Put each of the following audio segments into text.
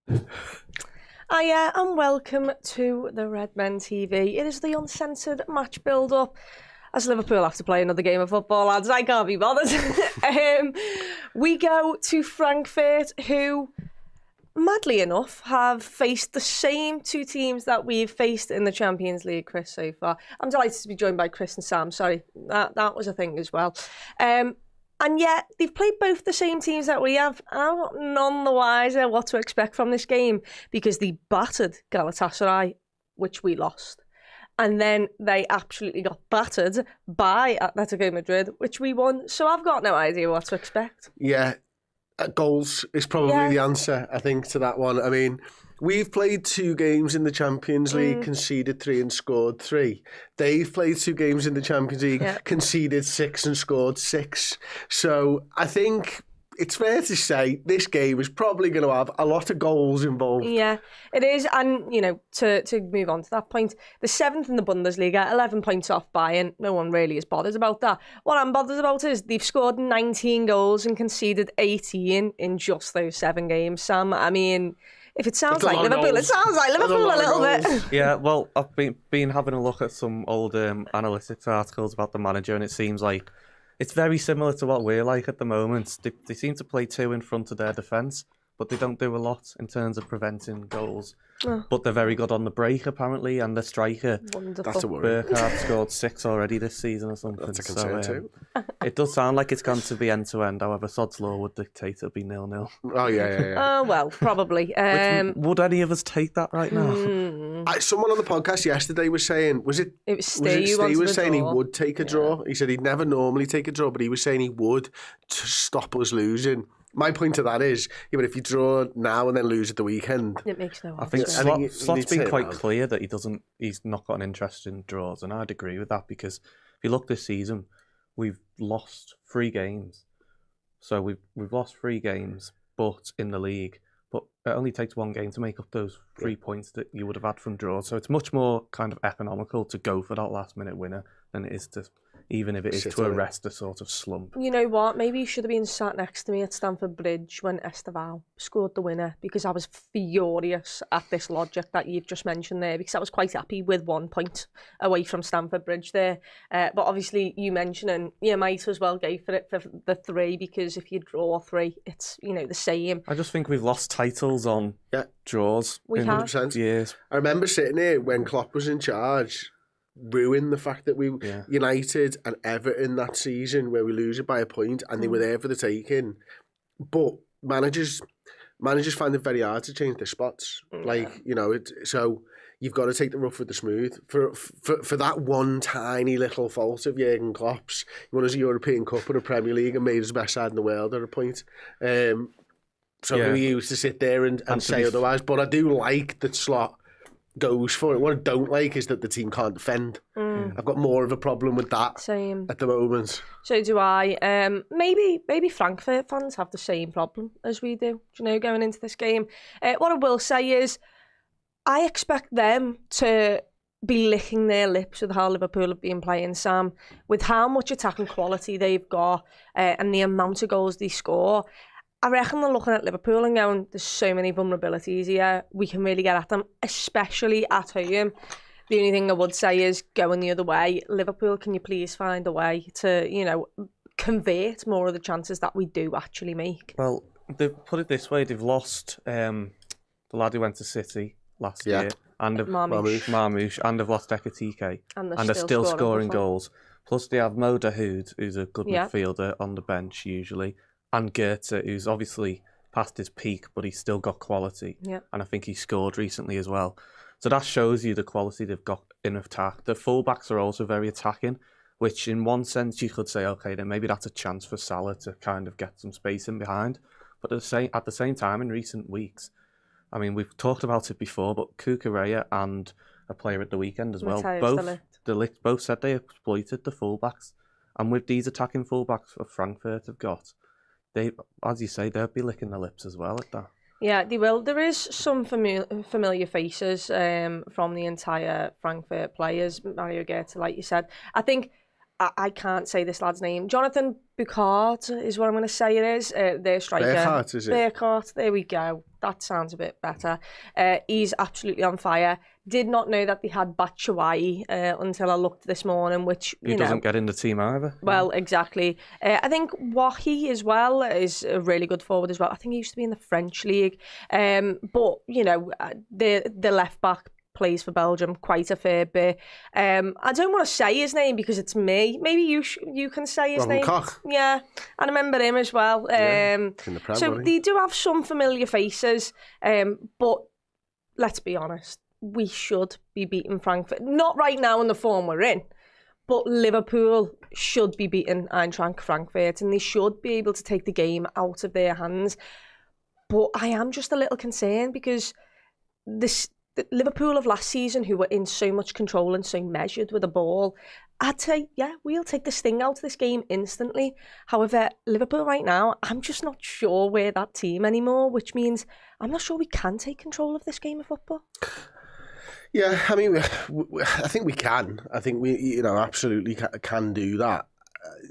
Hiya and welcome to the Red Men TV. It is the Uncensored match build-up as Liverpool have to play another game of football, lads. I can't be bothered. We go to Frankfurt, who, madly enough, have faced the same two teams that we've faced in the Champions League, Chris, so far. I'm delighted to be joined by Chris and Sam. Sorry, that was a thing as well. And yet, they've played both the same teams that we have. I'm none the wiser what to expect from this game because they battered Galatasaray, which we lost. And then they absolutely got battered by Atletico Madrid, which we won. So I've got no idea what to expect. Yeah, goals is probably the answer, I think, to that one. I mean, we've played 2 games in the Champions League, conceded 3 and scored 3. They've played 2 games in the Champions League, conceded 6 and scored 6. So I think it's fair to say this game is probably going to have a lot of goals involved. Yeah, it is. And, you know, to move on to that point, the 7th in the Bundesliga, 11 points off Bayern. No one really is bothered about that. What I'm bothered about is they've scored 19 goals and conceded 18 in just those 7 games, Sam. I mean, if it sounds like Liverpool, it sounds like Liverpool a little bit. Yeah, well, I've been having a look at some old analytics articles about the manager, and it seems like it's very similar to what we're like at the moment. They seem to play 2 in front of their defence, but they don't do a lot in terms of preventing goals. But they're very good on the break, apparently, and the striker, Wonderful. That's a worry. Burkhardt, scored 6 already this season or something. That's a concern too. It does sound like it's going to be end-to-end, however, Sod's Law would dictate it'll be 0-0. Oh, yeah. Oh, well, probably. Would any of us take that right now? Someone on the podcast yesterday was saying, It was Steve was saying he would take a draw. He said he'd never normally take a draw, but he was saying he would to stop us losing. My point to that is, but if you draw now and then lose at the weekend, it makes no I think sense. Slot's been quite clear that he's not got an interest in draws, and I'd agree with that because if you look this season, we've lost 3 games. So we've lost 3 games, but in the league, but it only takes 1 game to make up those 3 points that you would have had from draws. So it's much more kind of economical to go for that last minute winner than it is to, even if it is to arrest a sort of slump. You know what? Maybe you should have been sat next to me at Stamford Bridge when Esteval scored the winner because I was furious at this logic that you've just mentioned there because I was quite happy with 1 point away from Stamford Bridge there. But obviously you mentioning you might as well go for it for the 3 because if you draw 3, it's, you know, the same. I just think we've lost titles on draws We in have. 100%. years. I remember sitting here when Klopp was in charge, ruin the fact that we United and Everton that season where we lose it by a point and they were there for the taking. But managers find it very hard to change their spots. Like, you know, so you've got to take the rough with the smooth. For that one tiny little fault of Jurgen Klopp's, he won us a European Cup or a Premier League and made us the best side in the world at a point. So we used to sit there and say otherwise. But I do like that Slot goes for it. What I don't like is that the team can't defend. I've got more of a problem with that at the moment. So do I. Maybe Frankfurt fans have the same problem as we do, you know, going into this game. What I will say is I expect them to be licking their lips with how Liverpool have been playing, Sam, with how much attacking quality they've got and the amount of goals they score. I reckon they're looking at Liverpool and going, there's so many vulnerabilities here. We can really get at them, especially at home. The only thing I would say is going the other way. Liverpool, can you please find a way to, you know, convert more of the chances that we do actually make? Well, they've put it this way. They've lost the lad who went to City last year. And Marmoush. And they've lost Ekitike. And they're still scoring goals. Plus they have Mo Dahoud, who's a good midfielder on the bench usually. And Goethe, who's obviously past his peak, but he's still got quality. Yeah. And I think he scored recently as well. So that shows you the quality they've got in attack. The fullbacks are also very attacking, which in one sense you could say, okay, then maybe that's a chance for Salah to kind of get some space in behind. But at the same time, in recent weeks, I mean, we've talked about it before, but Cucurella and a player at the weekend as well, both said they exploited the fullbacks. And with these attacking fullbacks that Frankfurt have got, they, as you say, they'll be licking their lips as well at that. Yeah, they will. There is some familiar faces from the entire Frankfurt players. Mario Goethe, like you said. I think, I can't say this lad's name. Jonathan Burkhardt is what I'm going to say it is. Their striker. Burkhardt, is it? Burkhardt, there we go. that sounds a bit better. He's absolutely on fire. Did not know that they had Batshuayi until I looked this morning, which, He doesn't get in the team either. Well, exactly. I think Wahi as well is a really good forward as well. I think he used to be in the French league. But, the left back plays for Belgium quite a fair bit. I don't want to say his name because it's me. Maybe you can say his name. Koch. Yeah, I remember him as well. So they do have some familiar faces, but let's be honest, we should be beating Frankfurt. Not right now in the form we're in, but Liverpool should be beating Eintracht Frankfurt, and they should be able to take the game out of their hands. But I am just a little concerned because the Liverpool of last season, who were in so much control and so measured with the ball, I'd say, yeah, we'll take the sting out of this game instantly. However, Liverpool right now, I'm just not sure we're that team anymore, which means I'm not sure we can take control of this game of football. Yeah, I mean, I think we can. I think we, absolutely can do that.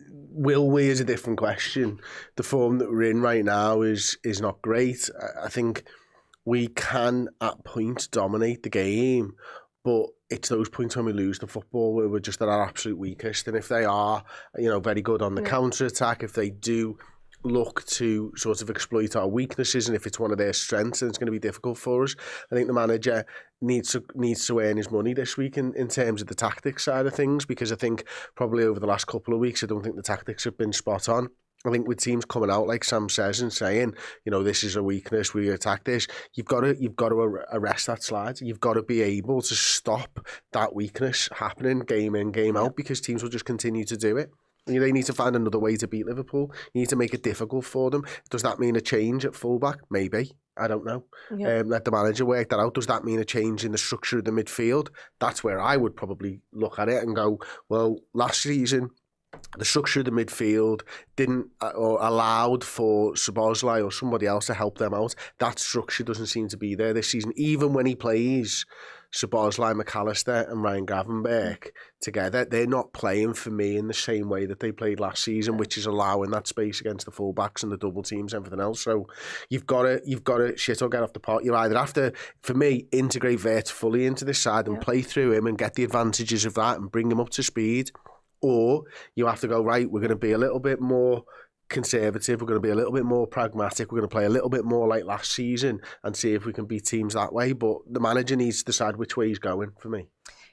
Will we is a different question. The form that we're in right now is not great. I think we can at points dominate the game, but it's those points when we lose the football where we're just at our absolute weakest. And if they are, very good on the counter-attack, if they do look to sort of exploit our weaknesses, and if it's one of their strengths, then it's going to be difficult for us. I think the manager needs to earn his money this week in terms of the tactics side of things, because I think probably over the last couple of weeks, I don't think the tactics have been spot on. I think with teams coming out, like Sam says, and saying, this is a weakness, we attack this, you've got to arrest that slide. You've got to be able to stop that weakness happening game in, game out, because teams will just continue to do it. They need to find another way to beat Liverpool. You need to make it difficult for them. Does that mean a change at fullback? Maybe. I don't know. Yeah. Let the manager work that out. Does that mean a change in the structure of the midfield? That's where I would probably look at it and go, well, last season, the structure of the midfield didn't or allowed for Szoboszlai or somebody else to help them out. That structure doesn't seem to be there this season. Even when he plays Szoboszlai, McAllister and Ryan Gravenberch together, they're not playing for me in the same way that they played last season, which is allowing that space against the fullbacks and the double teams and everything else. So you've got to shit or get off the pot. You either have to, for me, integrate Vert fully into this side and play through him and get the advantages of that and bring him up to speed, or you have to go, right, we're going to be a little bit more conservative, we're going to be a little bit more pragmatic, we're going to play a little bit more like last season and see if we can beat teams that way. But the manager needs to decide which way he's going for me.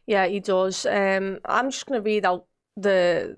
Yeah, he does. I'm just going to read out the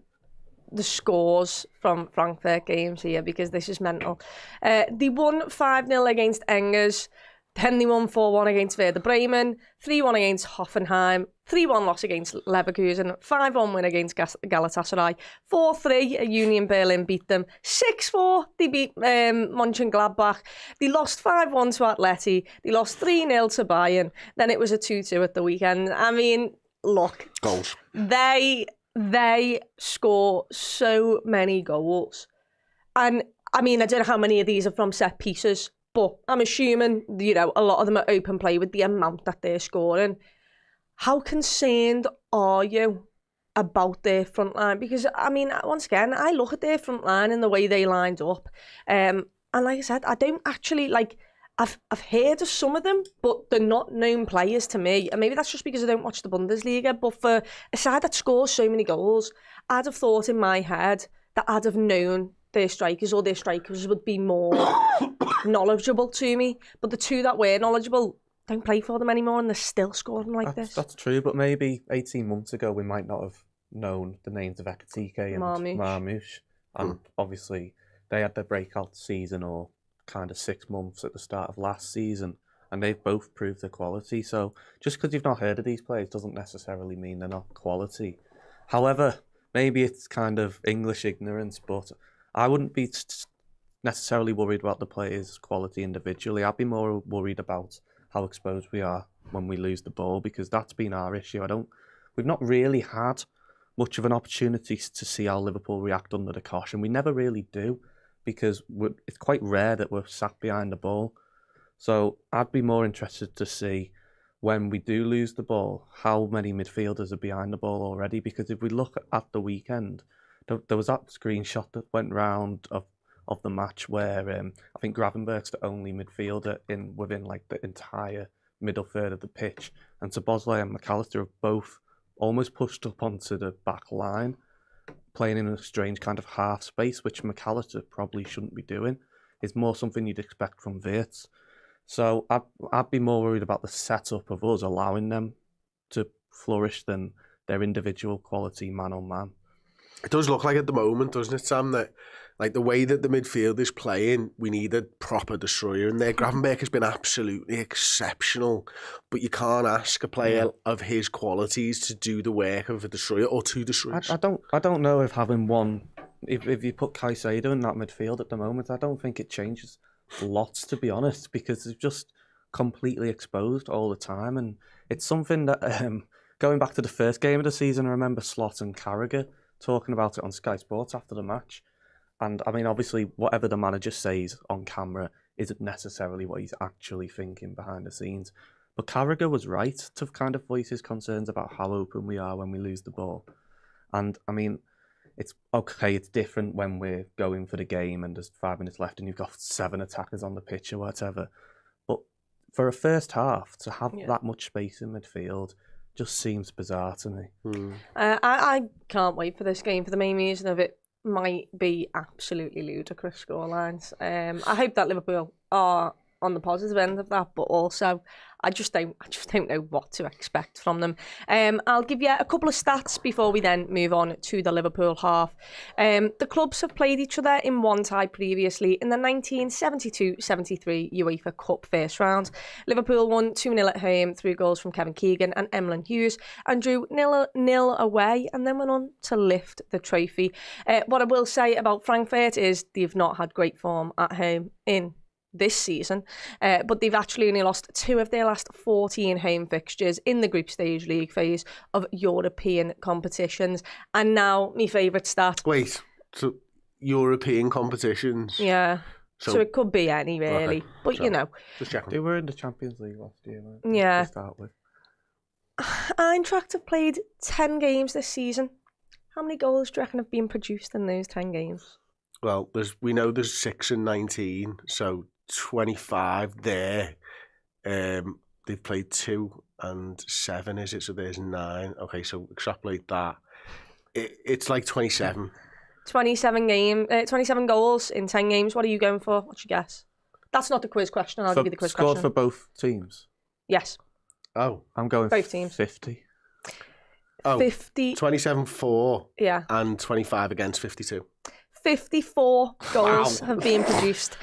scores from Frankfurt games here because this is mental. They won 5-0 against Engers. Then they won 4-1 against Werder Bremen, 3-1 against Hoffenheim, 3-1 loss against Leverkusen, 5-1 win against Galatasaray, 4-3 Union Berlin beat them, 6-4 they beat Mönchengladbach, they lost 5-1 to Atleti, they lost 3-0 to Bayern, then it was a 2-2 at the weekend. I mean, look, goals. They score so many goals. And I mean, I don't know how many of these are from set pieces, but I'm assuming, a lot of them are open play with the amount that they're scoring. How concerned are you about their front line? Because, I mean, once again, I look at their front line and the way they lined up. And like I said, I don't actually, I've heard of some of them, but they're not known players to me. And maybe that's just because I don't watch the Bundesliga. But for a side that scores so many goals, I'd have thought in my head that I'd have known their strikers, or their strikers would be more knowledgeable to me. But the two that were knowledgeable don't play for them anymore, and they're still scoring like this. That's true, but maybe 18 months ago we might not have known the names of Ekatike and Marmoush. And obviously they had their breakout season, or kind of 6 months at the start of last season, and they've both proved their quality. So just because you've not heard of these players doesn't necessarily mean they're not quality. However, maybe it's kind of English ignorance, but I wouldn't be necessarily worried about the players' quality individually. I'd be more worried about how exposed we are when we lose the ball, because that's been our issue. We've not really had much of an opportunity to see how Liverpool react under the cosh, and we never really do, because it's quite rare that we're sat behind the ball. So I'd be more interested to see, when we do lose the ball, how many midfielders are behind the ball already, because if we look at the weekend, there was that screenshot that went round of of the match where I think Gravenberch's the only midfielder within like the entire middle third of the pitch, and Szoboszlai and McAllister have both almost pushed up onto the back line, playing in a strange kind of half space, which McAllister probably shouldn't be doing. It's more something you'd expect from Wirtz. So I'd be more worried about the setup of us allowing them to flourish than their individual quality man on man. It does look like at the moment, doesn't it, Sam, that like the way that the midfield is playing, we need a proper destroyer in there. Gravenberch has been absolutely exceptional, but you can't ask a player of his qualities to do the work of a destroyer or two destroyers. I don't know if having one, if you put Caicedo in that midfield at the moment, I don't think it changes lots, to be honest, because it's just completely exposed all the time, and it's something that going back to the first game of the season, I remember Slot and Carragher talking about it on Sky Sports after the match. And I mean, obviously, whatever the manager says on camera isn't necessarily what he's actually thinking behind the scenes. But Carragher was right to kind of voice his concerns about how open we are when we lose the ball. And I mean, it's okay, it's different when we're going for the game and there's 5 minutes left and you've got 7 attackers on the pitch or whatever. But for a first half, to have that much space in midfield just seems bizarre to me. I can't wait for this game for the main reason of it might be absolutely ludicrous scorelines. I hope that Liverpool are on the positive end of that, but also I just don't know what to expect from them. I'll give you a couple of stats before we then move on to the Liverpool half. The clubs have played each other in one tie previously in the 1972-73 UEFA Cup first round. Liverpool won 2-0 at home through goals from Kevin Keegan and Emlyn Hughes and drew 0-0 away and then went on to lift the trophy. What I will say about Frankfurt is they've not had great form at home in this season, but they've actually only lost 2 of their last 14 home fixtures in the group stage league phase of European competitions. And now, my favourite stat. Wait, so European competitions? Yeah. So it could be any, really. Okay. But, you know. Just checking. They were in the Champions League last year, right? Yeah. To start with. Eintracht have played 10 games this season. How many goals do you reckon have been produced in those 10 games? Well, we know there's 6 and 19, so 25 there. They've played 2 and 7, is it? So there's 9. Okay, so extrapolate that. It's like 27. 27 goals in 10 games. What are you going for? What's your guess? That's not the quiz question. I'll give you the quiz question. Scored for both teams? Yes. Oh. I'm going both teams. 50. Oh, 50. 27-4. Yeah. And 25 against 52. 54 goals have been produced.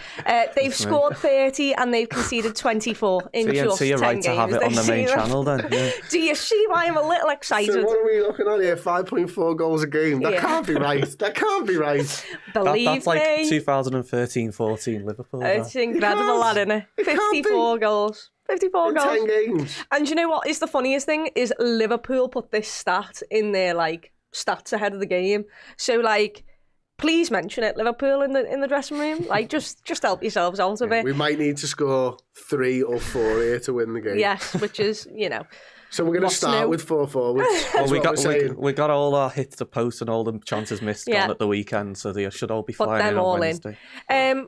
They've scored 30 and they've conceded 24 in just 10 games. So you're right to have it on the main channel then. Yeah. Do you see why I'm a little excited? So what are we looking at here? 5.4 goals a game. That can't be right. That can't be right. Believe that's like me. 2013-14 Liverpool. It's incredible, that, isn't it? 54 goals. 54 in goals. 10 games. And you know what is the funniest thing? Is Liverpool put this stat in their like stats ahead of the game. So like, please mention it, Liverpool, in the dressing room. Like, just help yourselves out a bit. We might need to score 3 or 4 here to win the game. Yes, which is, you know. So we're going to start with 4 forwards. Well, we got all our hits to post and all the chances missed on at the weekend, so they should all be flying in on Wednesday.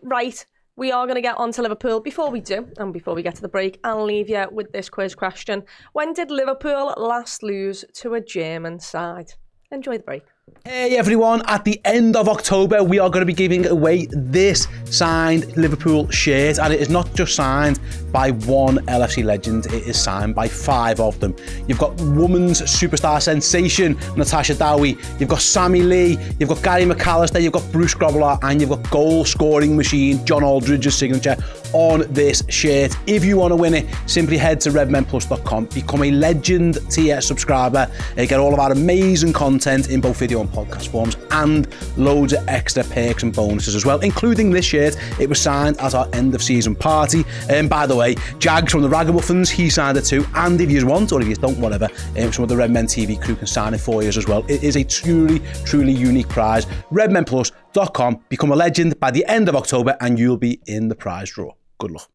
Right, we are going to get on to Liverpool. Before we do, and before we get to the break, I'll leave you with this quiz question. When did Liverpool last lose to a German side? Enjoy the break. Hey everyone, at the end of October we are going to be giving away this signed Liverpool shirt, and it is not just signed by one LFC legend, it is signed by 5 of them. You've got women's superstar sensation Natasha Dowie, you've got Sammy Lee, you've got Gary McAllister, you've got Bruce Grobbelaar, and you've got goal scoring machine John Aldridge's signature on this shirt. If you want to win it, simply head to redmenplus.com, become a legend tier subscriber, get all of our amazing content in both video and podcast forms, and loads of extra perks and bonuses as well, including this shirt. It was signed at our end of season party, and by the way, Jags from the Ragamuffins, he signed it too, and if you want, or if you don't, whatever, some of the Redmen TV crew can sign it for you as well. It is a truly unique prize. redmenplus.com, become a legend by the end of October and you'll be in the prize draw. Good luck.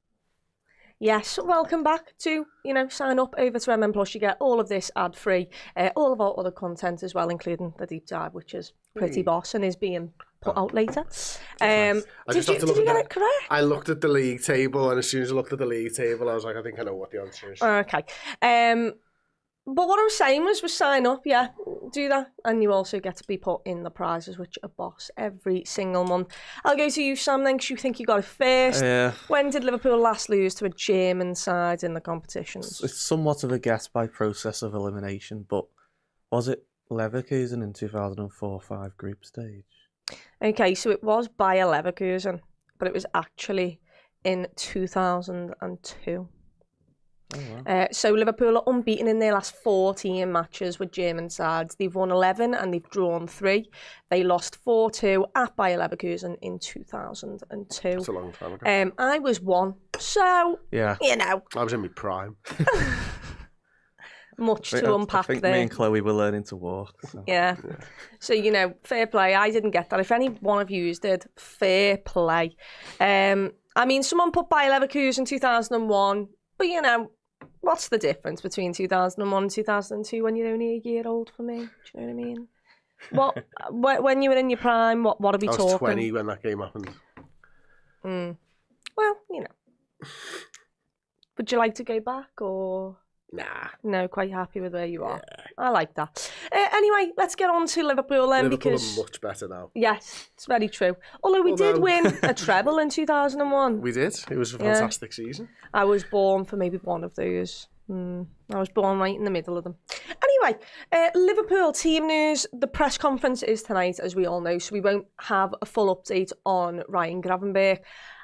Yes, welcome back to, sign up over to MN Plus. You get all of this ad-free, all of our other content as well, including the deep dive, which is pretty boss and is being put out later. Did you get it correct? I looked at the league table, and as soon as I looked at the league table, I was like, I think I know what the answer is. Okay. But what I was saying was sign up, yeah, do that. And you also get to be put in the prizes, which are boss every single month. I'll go to you, Sam, then, because you think you got it first. When did Liverpool last lose to a German side in the competitions? It's somewhat of a guess by process of elimination, but was it Leverkusen in 2004-05 group stage? Okay, so it was by a Leverkusen, but it was actually in 2002. Oh, wow. So Liverpool are unbeaten in their last 14 matches with German sides. They've won 11 and they've drawn 3. They lost 4-2 at Bayer Leverkusen in 2002. That's a long time ago. I was 1, so, yeah. You know. I was in my prime. Much to unpack there. I think there. me and Chloe were learning to walk. So. Yeah. So, you know, fair play. I didn't get that. If any one of you did, fair play. I mean, someone put Bayer Leverkusen 2001, but, you know, what's the difference between 2001 and 2002 when you're only a year old for me? Do you know what I mean? When you were in your prime, what are we talking? I was 20 when that game happened. Well, you know. Would you like to go back or...? Nah. No, quite happy with where you are. Yeah. I like that. Anyway, let's get on to Liverpool then. Liverpool because are much better now. Yes, it's very true. Although we did win a treble in 2001. We did. It was a fantastic season. I was born for maybe one of those. I was born right in the middle of them. Anyway, Liverpool team news. The press conference is tonight, as we all know, so we won't have a full update on Ryan Gravenberch.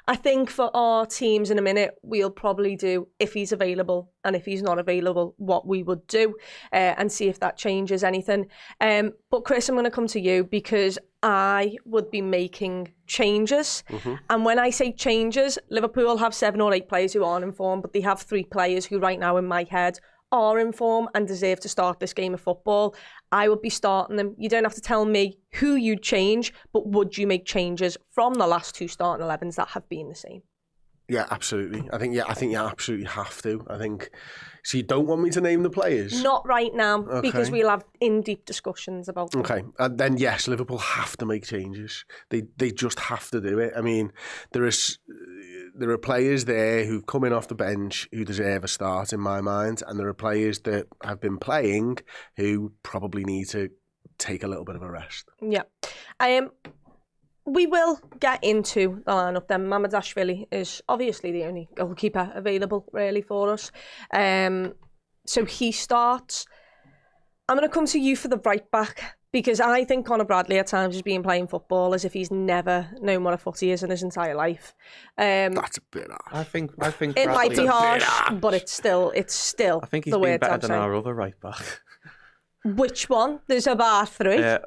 I think for our teams in a minute, we'll probably do if he's available and if he's not available, what we would do and see if that changes anything. But Chris, I'm going to come to you because I would be making changes. And when I say changes, Liverpool have 7 or 8 players who aren't in form, but they have 3 players who right now in my head are in form and deserve to start this game of football. I would be starting them. You don't have to tell me who you'd change, but would you make changes from the last 2 starting 11s that have been the same? Yeah, absolutely. I think you absolutely have to. I think. So you don't want me to name the players? Not right now, because we'll have in-deep discussions about them. Okay, and then yes, Liverpool have to make changes. They just have to do it. I mean, there are players there who've come in off the bench who deserve a start in my mind, and there are players that have been playing who probably need to take a little bit of a rest. Yeah. We will get into the lineup then. Mamardashvili is obviously the only goalkeeper available really for us. So he starts. I'm going to come to you for the right back because I think Conor Bradley at times has been playing football as if he's never known what a footy is in his entire life. That's a bit harsh. I think it might be harsh, but it's still. I think he's been better than our other right back. Which one? There's about 3.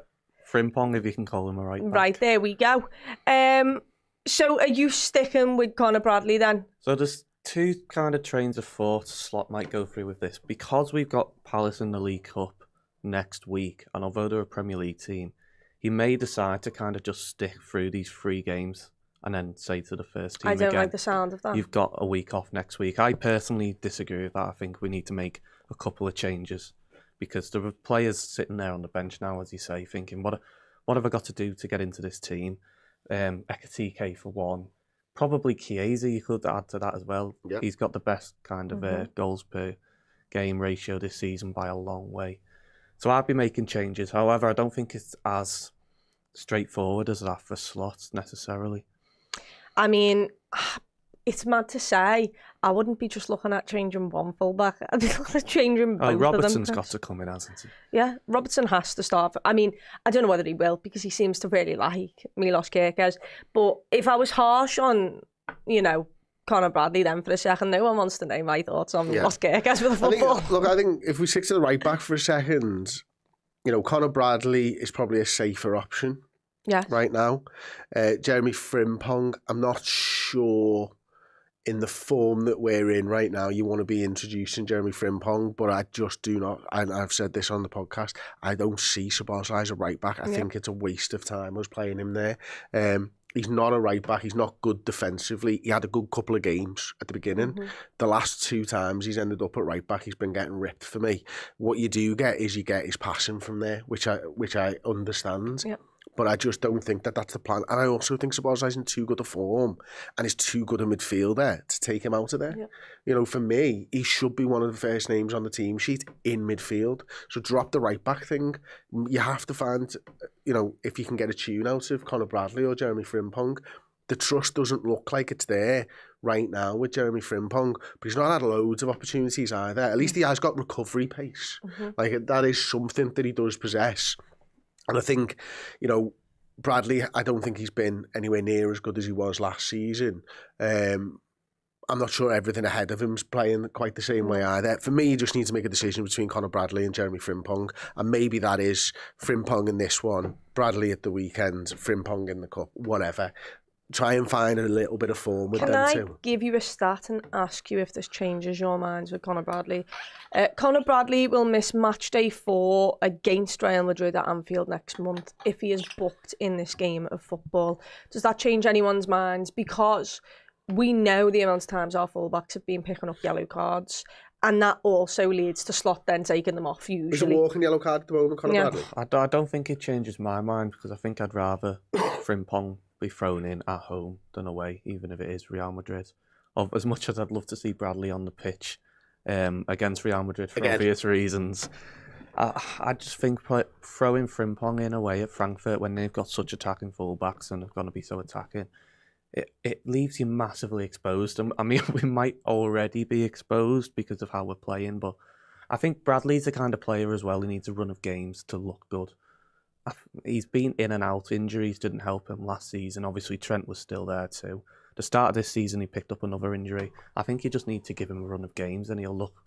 Frimpong, if you can call him a right back. Right, there we go. So are you sticking with Conor Bradley then? So there's 2 kind of trains of thought Slot might go through with this. Because we've got Palace in the League Cup next week, and although they're a Premier League team, he may decide to kind of just stick through these 3 games and then say to the first team I don't again, like the sound of that. You've got a week off next week. I personally disagree with that. I think we need to make a couple of changes. Because there are players sitting there on the bench now, as you say, thinking, what have I got to do to get into this team? Ekatike for one. Probably Chiesa, you could add to that as well. Yep. He's got the best kind of goals per game ratio this season by a long way. So I'd be making changes. However, I don't think it's as straightforward as that for Slot necessarily. I mean, it's mad to say. I wouldn't be just looking at changing one fullback. I'd be looking at changing both of them. Robertson's got to come in, hasn't he? Yeah, Robertson has to start. I mean, I don't know whether he will because he seems to really like Milos Kerkez. But if I was harsh on, Conor Bradley then for a second, no one wants to know my thoughts on Milos Kerkez with the football. I think if we stick to the right back for a second, Conor Bradley is probably a safer option. Yeah. Right now. Jeremy Frimpong, I'm not sure in the form that we're in right now, you want to be introducing Jeremy Frimpong, but I just do not, and I've said this on the podcast, I don't see Szoboszlai as a right back. I think it's a waste of time us playing him there. He's not a right back. He's not good defensively. He had a good couple of games at the beginning. The last 2 times he's ended up at right back, he's been getting ripped for me. What you do get is his passing from there, which I understand. But I just don't think that that's the plan. And I also think Szoboszlai's in too good a form and is too good a midfielder to take him out of there. Yeah. You know, for me, he should be one of the first names on the team sheet in midfield. So drop the right-back thing. You have to find, you know, if you can get a tune out of Conor Bradley or Jeremy Frimpong. The trust doesn't look like it's there right now with Jeremy Frimpong, but he's not had loads of opportunities either. At least he has got recovery pace. Like, that is something that he does possess. And I think, you know, Bradley, I don't think he's been anywhere near as good as he was last season. I'm not sure everything ahead of him's playing quite the same way either. For me, you just need to make a decision between Conor Bradley and Jeremy Frimpong. And maybe that is Frimpong in this one, Bradley at the weekend, Frimpong in the cup, whatever. Try and find a little bit of form with them too. Can I give you a stat and ask you if this changes your minds with Conor Bradley? Conor Bradley will miss match day 4 against Real Madrid at Anfield next month if he is booked in this game of football. Does that change anyone's minds? Because we know the amount of times our fullbacks have been picking up yellow cards, and that also leads to Slot then taking them off usually. Is a walking yellow card at the moment, Conor Bradley? I don't think it changes my mind, because I think I'd rather Frimpong be thrown in at home than away, even if it is Real Madrid. As much as I'd love to see Bradley on the pitch against Real Madrid for obvious reasons, I just think throwing Frimpong in away at Frankfurt when they've got such attacking fullbacks and they're going to be so attacking, it leaves you massively exposed. I mean, we might already be exposed because of how we're playing, but I think Bradley's the kind of player as well who needs a run of games to look good. He's been in and out. Injuries didn't help him last season. Obviously, Trent was still there too. The start of this season, he picked up another injury. I think you just need to give him a run of games and he'll look...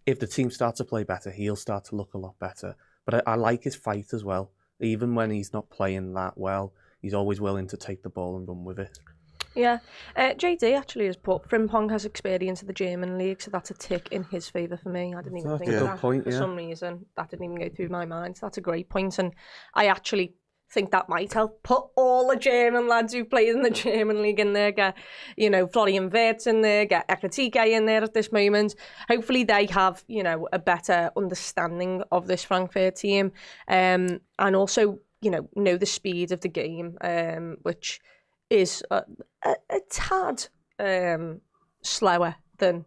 If the team starts to play better, he'll start to look a lot better. But I like his fight as well. Even when he's not playing that well, he's always willing to take the ball and run with it. Yeah. JD actually has put Frimpong has experience of the German league, so that's a tick in his favour for me. I didn't even think of that for some reason. That didn't even go through my mind. So that's a great point, and I actually think that might help. Put all the German lads who played in the German league in there, get, you know, Florian Wirtz in there, get Ekatike in there at this moment. Hopefully they have, you know, a better understanding of this Frankfurt team, and also, you know the speed of the game, which is a tad slower than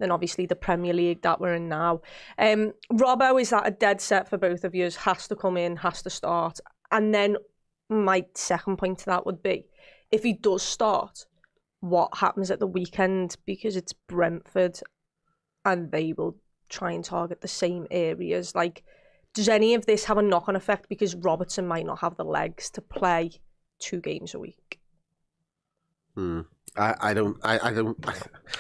obviously the Premier League that we're in now. Robbo, is that a dead set for both of you? Has to come in, has to start. And then my second point to that would be, if he does start, what happens at the weekend? Because it's Brentford and they will try and target the same areas. Like, does any of this have a knock-on effect because Robertson might not have the legs to play 2 games a week? I don't.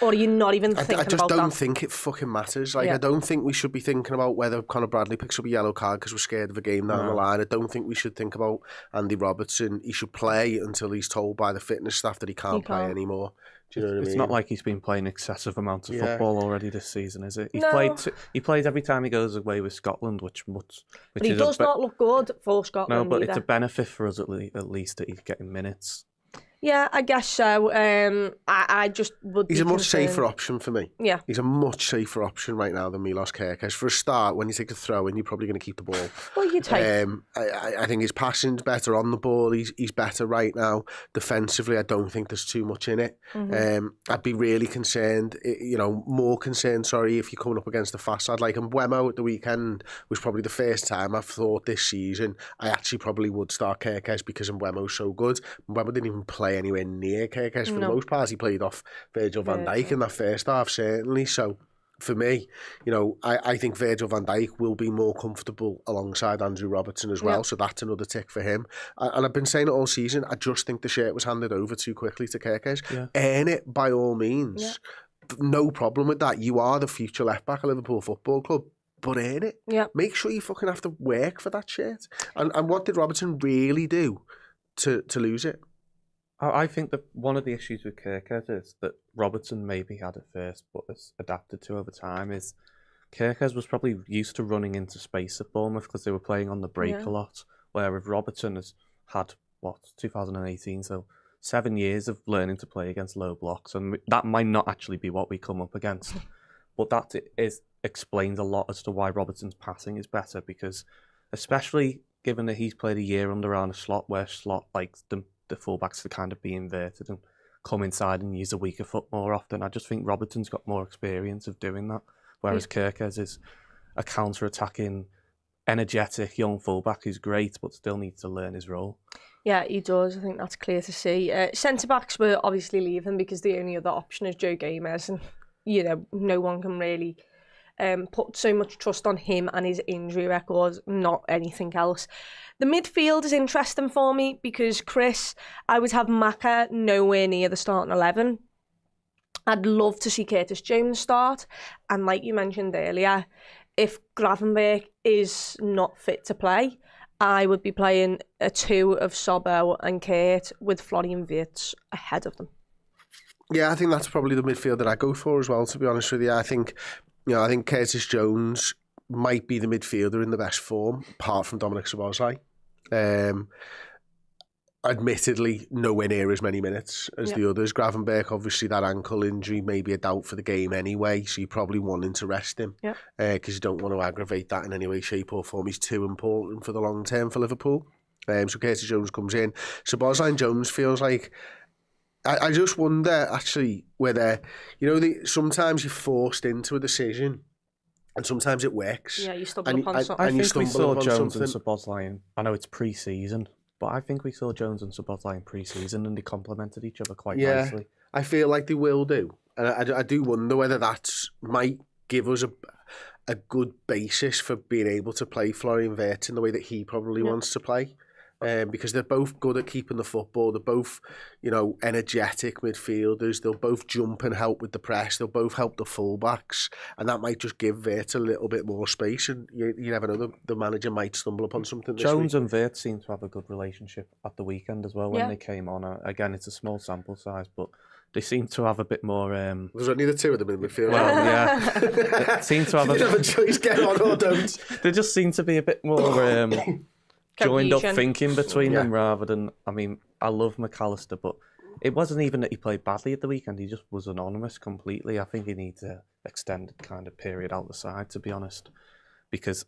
Or are you not even thinking about that? I just don't think it fucking matters. Like, I don't think we should be thinking about whether Conor Bradley picks up a yellow card because we're scared of a game down the line. I don't think we should think about Andy Robertson. He should play until he's told by the fitness staff that he can't play anymore. Do you know what I mean? It's not like he's been playing excessive amounts of football already this season, is it? He plays every time he goes away with Scotland, which but he does not look good for Scotland. No, but either. It's a benefit for us at least that he's getting minutes. Yeah, I guess so. I just would. He's a much safer option for me. Yeah, he's a much safer option right now than Milos Kerkez. For a start, when you take a throw in, you're probably going to keep the ball. Well, you take. I think his passing's better on the ball. He's better right now. Defensively, I don't think there's too much in it. I'd be really concerned. More concerned. Sorry, if you're coming up against the fast side like Mbeumo at the weekend was probably the first time I've thought this season I actually probably would start Kerkez because Mbeumo's so good. Mbeumo didn't even play anywhere near Kerkez for the most part. He played off Virgil van Dijk in that first half, certainly. So for me, I think Virgil van Dijk will be more comfortable alongside Andrew Robertson as well. So that's another tick for him. And I've been saying it all season, I just think the shirt was handed over too quickly to Kerkez. Earn it by all means. No problem with that. You are the future left back of Liverpool Football Club. But earn it. Make sure you fucking have to work for that shirt. And what did Robertson really do to lose it? I think that one of the issues with Kerkez is that Robertson maybe had it first, but has adapted to over time, is Kerkez was probably used to running into space at Bournemouth because they were playing on the break a lot, whereas Robertson has had, 2018, so 7 years of learning to play against low blocks, and that might not actually be what we come up against, but that explains a lot as to why Robertson's passing is better, because especially given that he's played a year under Arne Slot, where Slot likes the fullbacks to kind of be inverted and come inside and use a weaker foot more often. I just think Robertson's got more experience of doing that, whereas Kerkez is a counter-attacking, energetic young fullback who's great but still needs to learn his role. Yeah, he does. I think that's clear to see. Centre-backs were obviously leaving because the only other option is Joe Gomez, and no one can really put so much trust on him and his injury record, not anything else. The midfield is interesting for me because, Chris, I would have Maka nowhere near the starting 11. I'd love to see Curtis Jones start, and like you mentioned earlier, if Gravenberch is not fit to play, I would be playing a 2 of Sobbo and Kurt with Florian Wirtz ahead of them. Yeah, I think that's probably the midfield that I go for as well, to be honest with you. I think Curtis Jones might be the midfielder in the best form, apart from Dominic Szoboszlai. Admittedly, nowhere near as many minutes as the others. Gravenberch, obviously, that ankle injury may be a doubt for the game anyway, so you're probably wanting to rest him because you don't want to aggravate that in any way, shape or form. He's too important for the long term for Liverpool. So Curtis Jones comes in. Szoboszlai and Jones feels like... I just wonder, actually, whether, sometimes you're forced into a decision and sometimes it works. Yeah, you stumble upon something. I think we saw Jones and Szoboszlai. I know it's pre-season, but I think we saw Jones and Szoboszlai in pre-season and they complemented each other quite nicely. I feel like they will do. And I do wonder whether that might give us a good basis for being able to play Florian Wirtz in the way that he probably wants to play. Because they're both good at keeping the football. They're both, energetic midfielders. They'll both jump and help with the press. They'll both help the fullbacks. And that might just give Wirtz a little bit more space. And you never know, the manager might stumble upon something this Jones week. And Wirtz seem to have a good relationship at the weekend as well when they came on. Again, it's a small sample size, but they seem to have a bit more... There's only the 2 of them in midfield. Well, yeah. They seem to have you have a choice, get on or don't. They just seem to be a bit more... joined up thinking between them rather than... I mean, I love McAllister, but it wasn't even that he played badly at the weekend. He just was anonymous completely. I think he needs an extended kind of period out the side, to be honest, because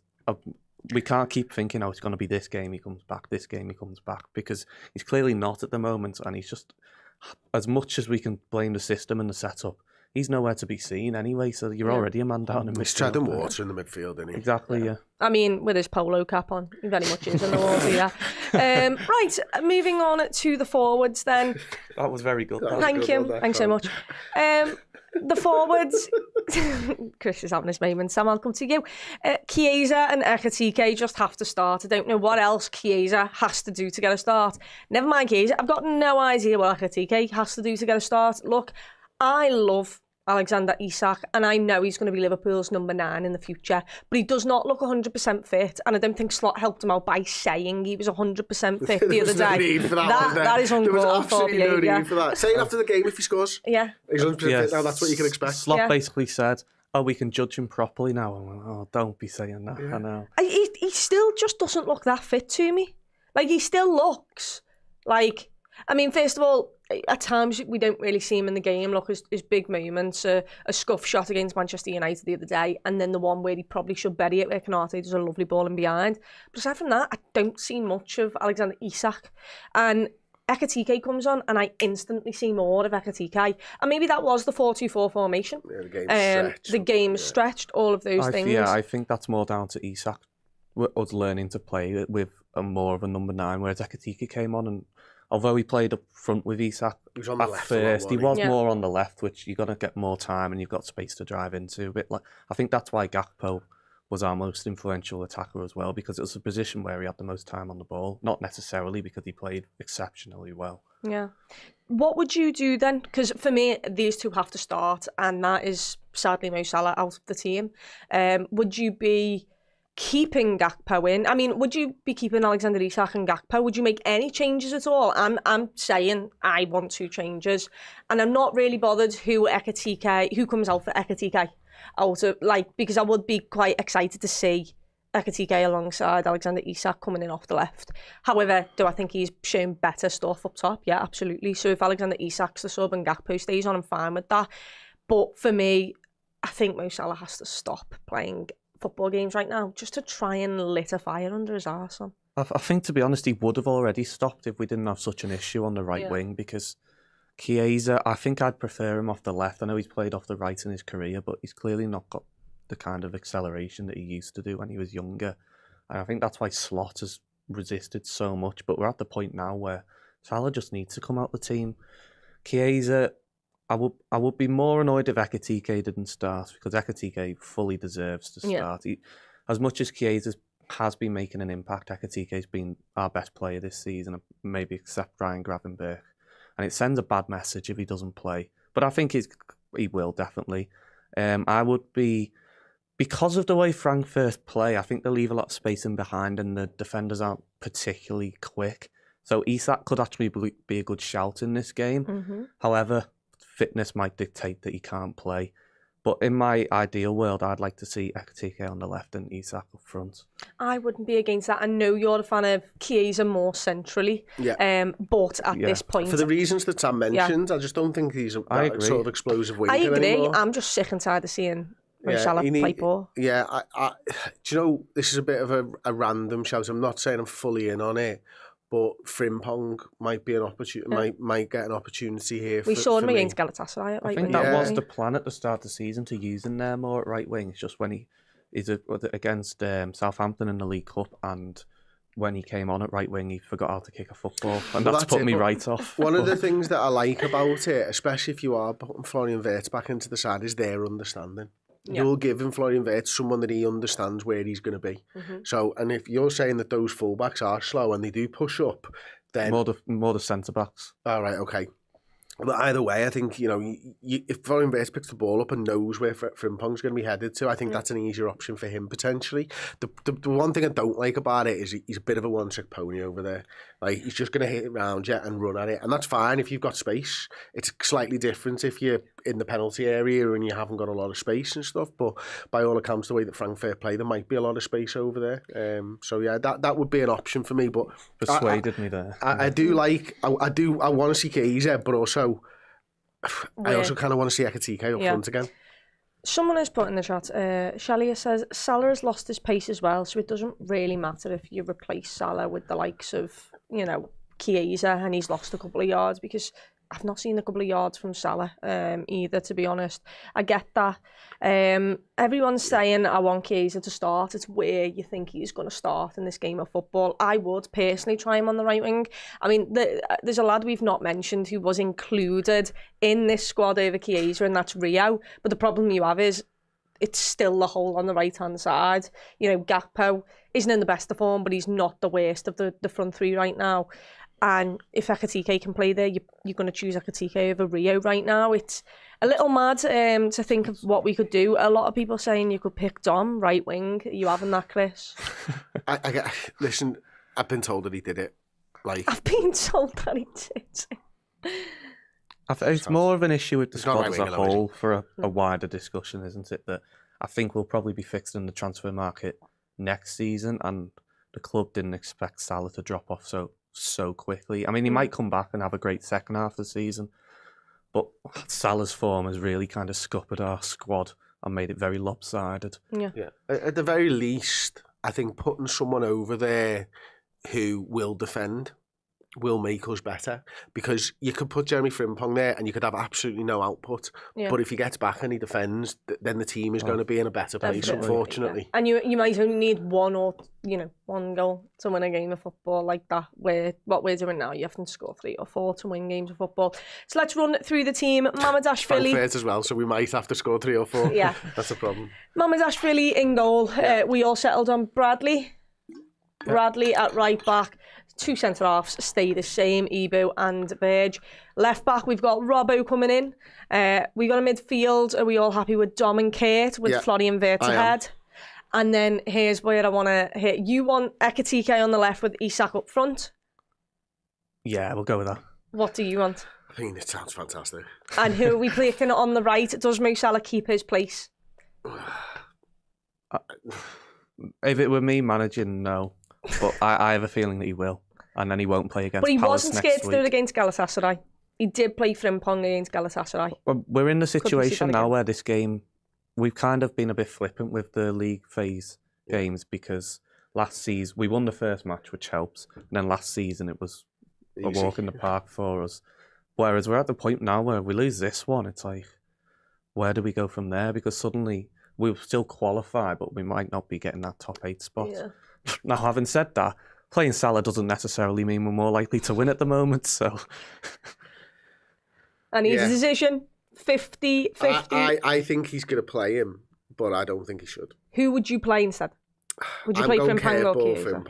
we can't keep thinking, it's going to be this game he comes back, this game he comes back, because he's clearly not at the moment, and he's just... As much as we can blame the system and the setup, he's nowhere to be seen anyway, so you're already a man down in midfield. He's treading water in the midfield, isn't he? Exactly, yeah. I mean, with his polo cap on, he very much is in the water, yeah. Right, moving on to the forwards then. That was very good. Thank you. Thanks so much. The forwards, Chris is having his moment. Sam, I'll come to you. Chiesa and Ekitike just have to start. I don't know what else Chiesa has to do to get a start. Never mind Chiesa. I've got no idea what Ekitike has to do to get a start. Look, I love Alexander Isak, and I know he's going to be Liverpool's number 9 in the future, but he does not look 100% fit, and I don't think Slot helped him out by saying he was 100% fit the other day. No need for that is uncalled for. There was absolutely no need for that. Saying after the game if he scores. Yeah. He's 100% fit now, that's what you can expect. Slot basically said, we can judge him properly now. I'm like, don't be saying that. I know. He still just doesn't look that fit to me. Like, he still looks like... I mean, first of all, at times we don't really see him in the game. Look, his big moments, a scuff shot against Manchester United the other day, and then the one where he probably should bury it, where Konate does a lovely ball in behind. But aside from that, I don't see much of Alexander Isak. And Ekitike comes on, and I instantly see more of Ekitike. And maybe that was the 4-2-4 formation. Yeah, the game's stretched. The game's stretched, all of those things. Yeah, I think that's more down to Isak, us learning to play with more of a number 9, whereas Ekitike came on and although he played up front with Isak at first, he was more on the left, which you're going to get more time and you've got space to drive into. A bit like, I think that's why Gakpo was our most influential attacker as well, because it was a position where he had the most time on the ball, not necessarily because he played exceptionally well. Yeah. What would you do then? Because for me, these two have to start, and that is sadly Mo Salah out of the team. Would you be keeping Gakpo in? I mean, would you be keeping Alexander Isak and Gakpo? Would you make any changes at all? I'm saying I want 2 changes, and I'm not really bothered who comes out for Ekitike. Because I would be quite excited to see Ekitike alongside Alexander Isak coming in off the left. However, do I think he's shown better stuff up top? Yeah, absolutely. So if Alexander Isak's the sub and Gakpo stays on, I'm fine with that. But for me, I think Mo Salah has to stop playing football games right now just to try and lit a fire under his arse on. I think, to be honest, he would have already stopped if we didn't have such an issue on the right wing, because Chiesa, I think I'd prefer him off the left. I know he's played off the right in his career, but he's clearly not got the kind of acceleration that he used to do when he was younger. And I think that's why Slot has resisted so much. But we're at the point now where Salah just needs to come out the team. Chiesa, I would be more annoyed if Ekitike didn't start, because Ekitike fully deserves to start. As much as Chiesa has been making an impact, Ekitike's been our best player this season, maybe except Ryan Gravenberch. And it sends a bad message if he doesn't play. But I think he will, definitely. I would be... Because of the way Frankfurt play, I think they leave a lot of space in behind and the defenders aren't particularly quick. So Isak could actually be a good shout in this game. However, fitness might dictate that he can't play. But in my ideal world, I'd like to see Ekitike on the left and Isak up front. I wouldn't be against that. I know you're a fan of Chiesa more centrally. But at this point... For the reasons that Sam mentioned, I just don't think he's a sort of explosive winger anymore. I agree. I'm just sick and tired of seeing... Salah play ball. Do you know, this is a bit of a random shout. I'm not saying I'm fully in on it, but Frimpong might be an opportunity. Might get an opportunity here. We saw him against Galatasaray at right wing. I think that was the plan at the start of the season, to use him there more at right wing. It's just when he's against Southampton in the League Cup, and when he came on at right wing, he forgot how to kick a football, and that's put me right off. One of the things that I like about it, especially if you are putting Florian Wirtz back into the side, is their understanding. You'll give him Florian Wirtz someone that he understands where he's going to be. So, and if you're saying that those fullbacks are slow and they do push up, then more the centre backs. All right, okay. But either way, I think, if Florian Wirtz picks the ball up and knows where Frimpong's going to be headed to, I think that's an easier option for him potentially. The one thing I don't like about it is he's a bit of a one-trick pony over there. Like, he's just going to hit it round you and run at it, and that's fine if you've got space. It's slightly different if you're in the penalty area and you haven't got a lot of space and stuff. But by all accounts, the way that Frankfurt play, there might be a lot of space over there. So yeah, that would be an option for me. But persuaded me there. I want to see Chiesa, but also I also kind of want to see Ekitike up front again. Someone has put in the chat, Shalia says, Salah has lost his pace as well, so it doesn't really matter if you replace Salah with the likes of, Chiesa, and he's lost a couple of yards, because I've not seen a couple of yards from Salah either, to be honest. I get that. Everyone's saying, I want Chiesa to start. It's where you think he's going to start in this game of football. I would personally try him on the right wing. I mean, there's a lad we've not mentioned who was included in this squad over Chiesa, and that's Rio. But the problem you have is it's still the hole on the right-hand side. Gakpo isn't in the best of form, but he's not the worst of the front three right now. And if Ekitike can play there, you're going to choose Ekitike over Rio right now. It's a little mad to think of what we could do. A lot of people saying you could pick Dom, right wing. Are you having that, Chris? Listen, I've been told that he did it. I've been told that he did it. It's more of an issue with the squad as a whole for a wider discussion, isn't it? That I think we'll probably be fixed in the transfer market next season, and the club didn't expect Salah to drop off so quickly. I mean, he might come back and have a great second half of the season, but Salah's form has really kind of scuppered our squad and made it very lopsided. Yeah. At the very least, I think putting someone over there who will defend will make us better, because you could put Jeremy Frimpong there and you could have absolutely no output, but if he gets back and he defends, then the team is going to be in a better place, unfortunately. And you might only need one goal to win a game of football like that, where what we're doing now, you have to score 3 or 4 to win games of football. So let's run through the team. Mamardashvili. Frankfurt as well, so we might have to score 3 or 4. Yeah. That's a problem. Mamardashvili in goal. We all settled on Bradley. Bradley at right back. 2 centre-halves stay the same, Ibu and Verge. Left back, we've got Robbo coming in. We got a midfield. Are we all happy with Dom and Kurt with Florian Wirtz ahead? And then here's where I want to hit. You want Ekitike on the left with Isak up front? Yeah, we'll go with that. What do you want? I think it sounds fantastic. And who are we playing on the right? Does Mo Salah keep his place? If it were me managing, no. But I have a feeling that he will. And then he won't play against Palace next week. But he wasn't scared to do it against Galatasaray. He did play Frimpong against Galatasaray. Well, we're in the situation now where this game, we've kind of been a bit flippant with the league phase games, because last season. We won the first match, which helps. And then last season, it was a walk in the park for us. Whereas we're at the point now where we lose this one, it's like, where do we go from there? Because suddenly we'll still qualify, but we might not be getting that top 8 spot. Yeah. Now, having said that, playing Salah doesn't necessarily mean we're more likely to win at the moment, so... And he's a decision, 50-50. I think he's going to play him, but I don't think he should. Who would you play instead? Would you play Frimpong or Chiesa?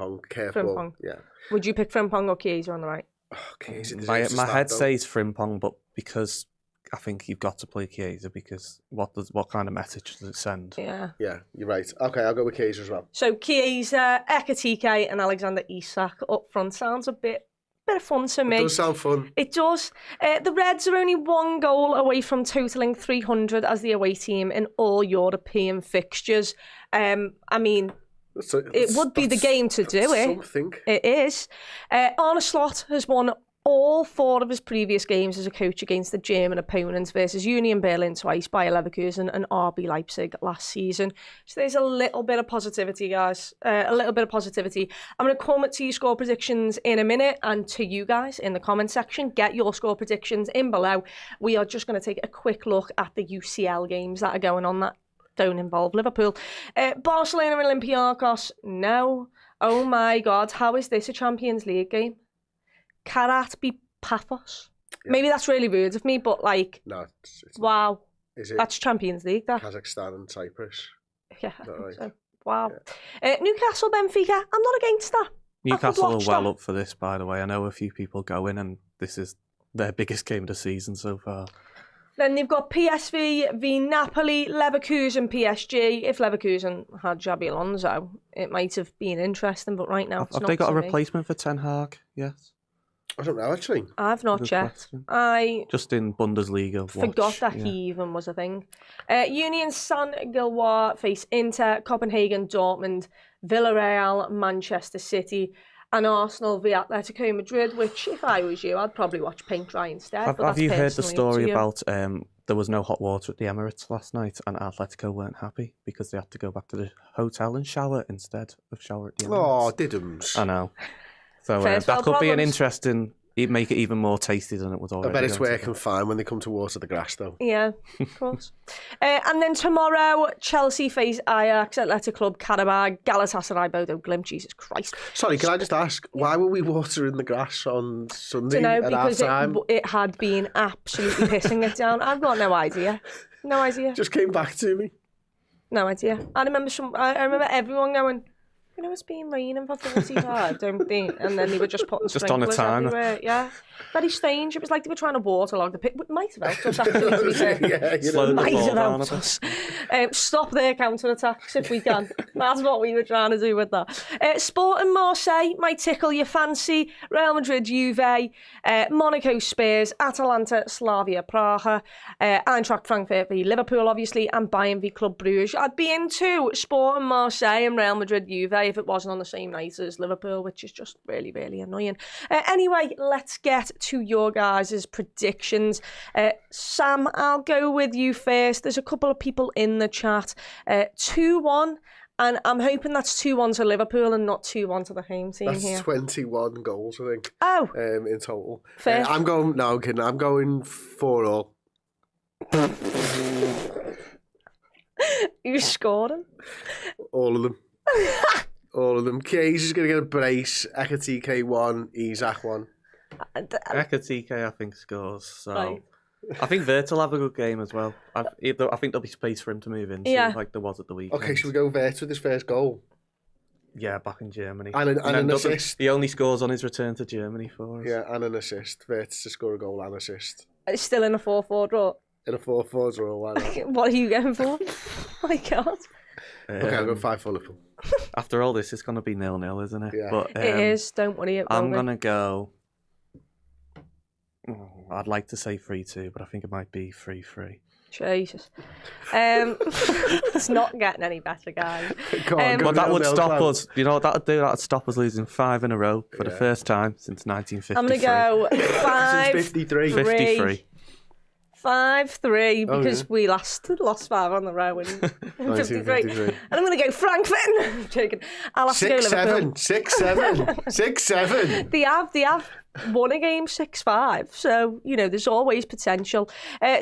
Frimpong, yeah. Would you pick Frimpong or Chiesa on the right? Oh, my head says Frimpong, but because I think you've got to play Chiesa, because what kind of message does it send? Yeah, you're right. Okay, I'll go with Chiesa as well. So Chiesa, Ekitike and Alexander Isak up front sounds a bit of fun to me. It does sound fun. It does. The Reds are only 1 goal away from totalling 300 as the away team in all European fixtures. I mean, it would be the game to do it. Something. It is. Arne Slot has won all 4 of his previous games as a coach against the German opponents versus Union Berlin twice, Bayer Leverkusen and RB Leipzig last season. So there's a little bit of positivity, guys. A little bit of positivity. I'm going to come to your score predictions in a minute, and to you guys in the comment section, get your score predictions in below. We are just going to take a quick look at the UCL games that are going on that don't involve Liverpool. Barcelona Olympiacos, no. Oh my God, how is this a Champions League game? Karat be Paphos. Yeah. Maybe that's really rude of me, but like, no, it's wow. Is it? That's Champions League, that. Kazakhstan and Cyprus. Yeah, right? So. Wow. Yeah. Newcastle Benfica, I'm not against that. Newcastle are well up for this, by the way. I know a few people go in, and this is their biggest game of the season so far. Then they've got PSV v Napoli, Leverkusen PSG. If Leverkusen had Xabi Alonso, it might have been interesting, but right now it's not. Have they got a replacement for Ten Hag? Yes. I don't know, actually. I've not checked. Just in Bundesliga. Forgot that he even was a thing. Union Saint-Gilloise face Inter, Copenhagen, Dortmund, Villarreal, Manchester City, and Arsenal v Atletico Madrid, which, if I was you, I'd probably watch paint dry instead. Have you heard the story about there was no hot water at the Emirates last night, and Atletico weren't happy because they had to go back to the hotel and shower instead of shower at the Emirates? Oh, didums. I know. So that could be an interesting... It'd make it even more tasty than it was already. I bet it's working fine when they come to water the grass, though. Yeah, of course. And then tomorrow, Chelsea face Ajax, Athletic Club, Karabakh, Galatasaray, Bodo Glimt. Jesus Christ. Sorry, can I just ask, why were we watering the grass on Sunday at because half-time? It had been absolutely pissing it down. I've got no idea. No idea. Just came back to me. No idea. I remember everyone going... You know, it's been raining for 45, don't they? And then they were just putting sprinklers everywhere. Yeah. Very strange. It was like they were trying to waterlog the pit. It might have helped us, actually, to be fair. Might have helped us. Stop their counter-attacks if we can. That's what we were trying to do with that. Sport in Marseille might tickle your fancy. Real Madrid, Juve, Monaco, Spurs, Atalanta, Slavia, Praha, Eintracht Frankfurt v Liverpool, obviously, and Bayern v Club Brugge. I'd be into Sport in Marseille and Real Madrid, Juve if it wasn't on the same night as Liverpool, which is just really, really annoying. Anyway, let's get to your guys' predictions. Sam, I'll go with you first. There's a couple of people in the chat. 2-1, and I'm hoping that's 2-1 to Liverpool and not 2-1 to the home team that's here. That's 21 goals, I think. Oh. In total. Fair. I'm going 4-all. You scored them? All of them. All of them. Keyes is going to get a brace. Ekitike 1, Isak 1. Ekitike, I think, scores. So right. I think Wirtz will have a good game as well. I think there'll be space for him to move in, like there was at the weekend. Okay, should we go Wirtz with his first goal? Yeah, back in Germany. And an assist. He only scores on his return to Germany for us. Yeah, and an assist. Wirtz to score a goal and assist. It's still in a 4-4 draw. In a 4-4 draw, why not? What are you going for? Oh my God. Okay, I'll go 5 for Liverpool. After all this, it's going to be 0-0, isn't it? Yeah. But, it is, don't worry. I'm going to go... I'd like to say 3-2, but I think it might be 3-3. Jesus. It's not getting any better, guys. But that would stop us. You know what that would do? That would stop us losing 5 in a row for the first time since 1953. I'm going to go 5... Since 53. 53. 5-3 because we lost 5 on the row in 53. And I'm going to go Frankfurt. I'm joking. I'll have to go Liverpool. 6-7. They have won a game 6-5, so there's always potential.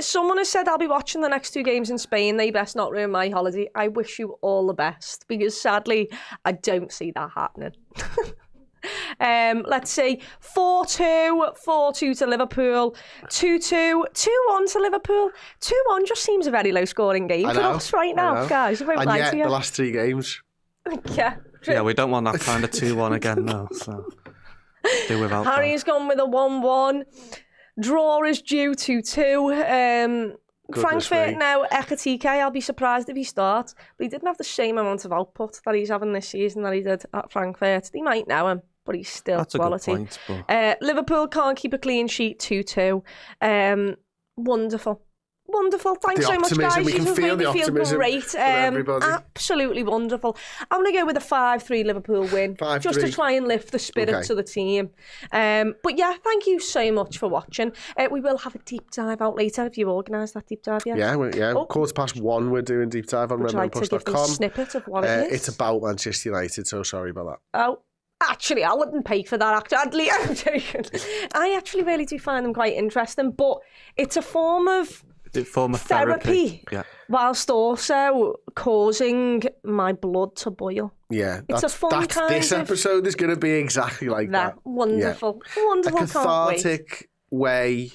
Someone has said I'll be watching the next 2 games in Spain. They best not ruin my holiday. I wish you all the best because sadly I don't see that happening. Let's see, 4-2 to Liverpool, 2-2, 2-1 to Liverpool. 2-1 just seems a very low scoring game for us right now, guys. I won't lie to you. The last 3 games. Yeah, we don't want that kind of 2-1 again now. So do without Harry's gone with a 1-1. Draw is due 2-2. Frankfurt now, Ekatike, I'll be surprised if he starts. But he didn't have the same amount of output that he's having this season that he did at Frankfurt. They might know him, but he's still quality. A good point, Liverpool can't keep a clean sheet, 2-2. Wonderful. Thanks so much, guys. We can feel the optimism. Great. Absolutely wonderful. I'm going to go with a 5-3 Liverpool win. 5-3. Just to try and lift the spirits of the team. But yeah, thank you so much for watching. We will have a deep dive out later. Have you organised that deep dive yet? Yeah. 1:15 we're doing deep dive on redmanpush.com. A snippet of what it is? It's about Manchester United, so sorry about that. Oh. Actually, I wouldn't pay for that, actually. I'm joking. I actually really do find them quite interesting, but it's a form of therapy. Whilst also causing my blood to boil. Yeah, it's a fun kind this episode is going to be exactly like that. Wonderful. Yeah. Wonderful. A cathartic way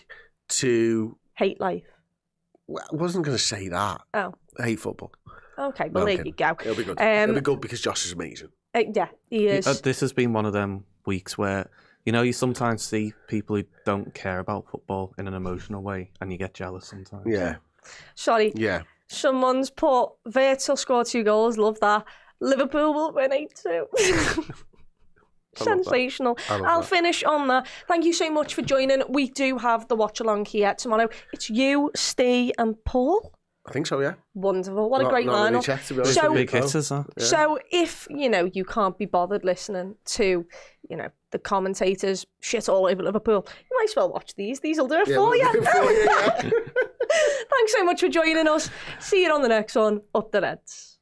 to hate life. Well, I wasn't going to say that. Oh. I hate football. Okay, well, there you go. It'll be good. It'll be good because Josh is amazing. Yeah, he is. This has been one of them weeks where, you sometimes see people who don't care about football in an emotional way and you get jealous sometimes. Yeah. Sorry. Yeah. Someone's put, Virtus scored 2 goals, love that. Liverpool will win 8-2. Sensational. I'll finish on that. Thank you so much for joining. We do have the watch along here tomorrow. It's you, Steve and Paul. I think so, yeah. Wonderful. What a great lineup. So big hitters, huh? Yeah. So if, you can't be bothered listening to, the commentators shit all over Liverpool, you might as well watch these. These will do it for you. Thanks so much for joining us. See you on the next one. Up the Reds.